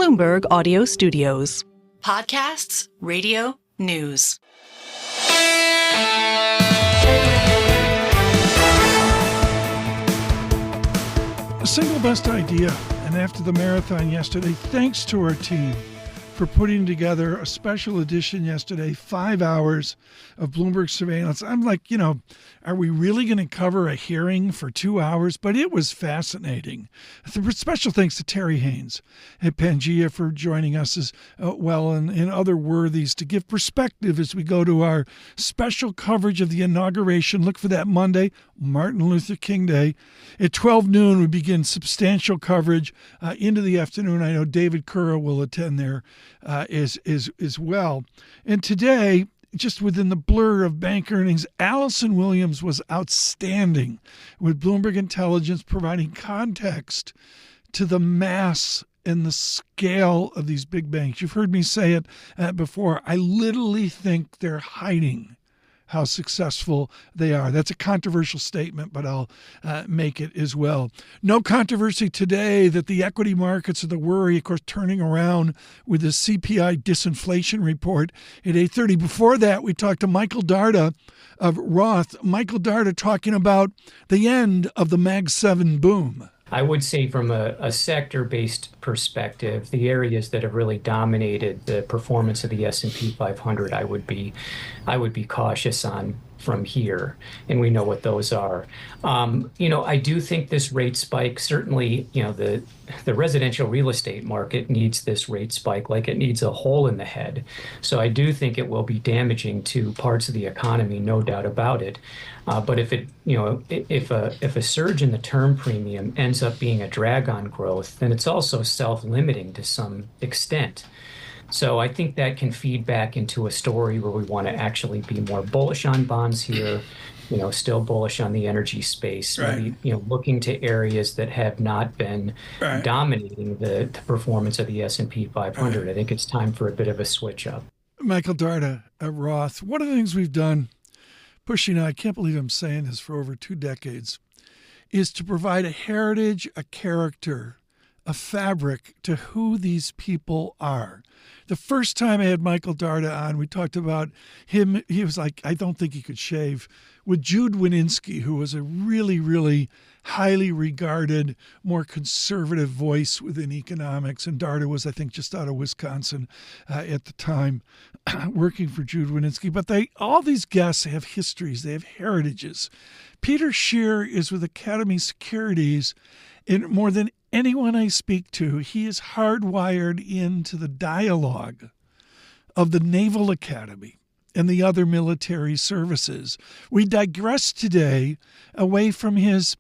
Bloomberg Audio Studios. Podcasts, radio, news. The single best idea, and after the marathon yesterday, thanks to our team for putting together a special edition yesterday, 5 hours of Bloomberg Surveillance. I'm like, are we really going to cover a hearing for 2 hours? But it was fascinating. Special thanks to Terry Haynes at Pangea for joining us as well, and other worthies to give perspective as we go to our special coverage of the inauguration. Look for that Monday, Martin Luther King Day. At 12 noon, we begin substantial coverage into the afternoon. I know David Curra will attend there as well. And today, just within the blur of bank earnings, Allison Williams was outstanding with Bloomberg Intelligence providing context to the mass and the scale of these big banks. You've heard me say it before. I literally think they're hiding how successful they are. That's a controversial statement, but I'll make it as well. No controversy today that the equity markets are the worry, of course, turning around with the CPI disinflation report at 8:30. Before that, we talked to Michael Darda of Roth. Michael Darda talking about the end of the Mag 7 boom. I would say from a sector-based perspective, the areas that have really dominated the performance of the S&P 500, I would be cautious on from here, and we know what those are. I do think this rate spike, certainly, the residential real estate market needs this rate spike like it needs a hole in the head. So I do think it will be damaging to parts of the economy, no doubt about it. But if a surge in the term premium ends up being a drag on growth, then it's also self-limiting to some extent. So I think that can feed back into a story where we want to actually be more bullish on bonds here, still bullish on the energy space, right. Maybe, looking to areas that have not been dominating the performance of the S&P 500. Right. I think it's time for a bit of a switch up. Michael Darda at Roth. One of the things we've done, pushing, I can't believe I'm saying this, for over 2 decades, is to provide a heritage, a character, a fabric to who these people are. The first time I had Michael Darda on, we talked about him. He was like, I don't think he could shave, with Jude Wieniski, who was a really, really highly regarded, more conservative voice within economics. And Darda was, I think, just out of Wisconsin at the time, working for Jude Wieniski. But all these guests have histories. They have heritages. Peter Tchir is with Academy Securities, and more than anyone I speak to, he is hardwired into the dialogue of the Naval Academy and the other military services. We digress today away from his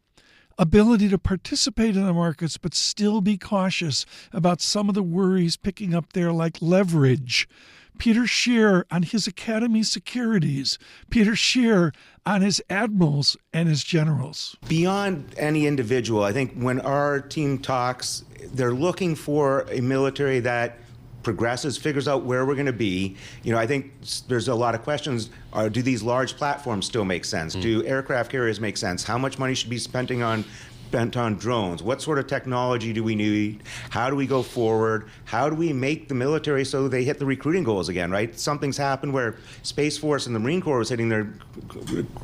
ability to participate in the markets, but still be cautious about some of the worries picking up there, like leverage. Peter Tchir on his Academy Securities. Peter Tchir on his admirals and his generals. Beyond any individual, I think when our team talks, they're looking for a military that progresses, figures out where we're going to be. I think there's a lot of questions. Do these large platforms still make sense? Do aircraft carriers make sense? How much money should be spent on drones? What sort of technology do we need? How do we go forward? How do we make the military so they hit the recruiting goals again, right? Something's happened where Space Force and the Marine Corps was hitting their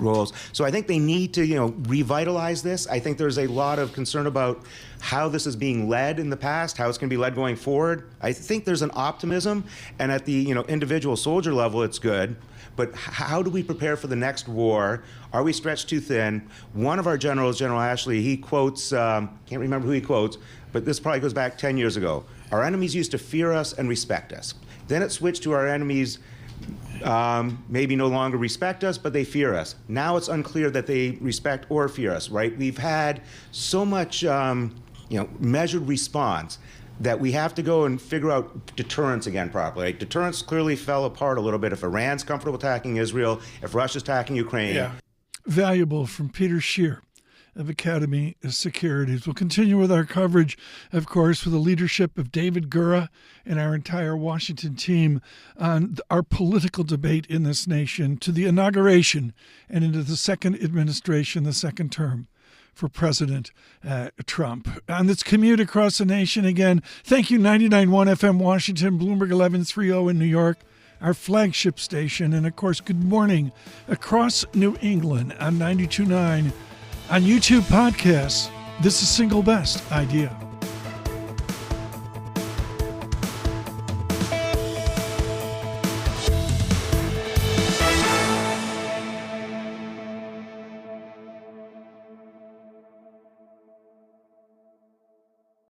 goals. So I think they need to, revitalize this. I think there's a lot of concern about how this is being led in the past, how it's going to be led going forward. I think there's an optimism, and at the, individual soldier level, it's good. But how do we prepare for the next war? Are we stretched too thin? One of our generals, General Ashley, he quotes, can't remember who he quotes, but this probably goes back 10 years ago. Our enemies used to fear us and respect us. Then it switched to our enemies maybe no longer respect us, but they fear us. Now it's unclear that they respect or fear us, right? We've had so much, measured response that we have to go and figure out deterrence again properly. Right? Deterrence clearly fell apart a little bit. If Iran's comfortable attacking Israel, if Russia's attacking Ukraine. Yeah. Valuable from Peter Tchir of Academy Securities. We'll continue with our coverage, of course, with the leadership of David Gura and our entire Washington team on our political debate in this nation to the inauguration and into the second administration, the second term for President Trump. On this commute across the nation, again, thank you 99.1 FM Washington, Bloomberg 1130 in New York, our flagship station, and of course, good morning across New England on 92.9 on YouTube podcasts. This is Single Best Idea.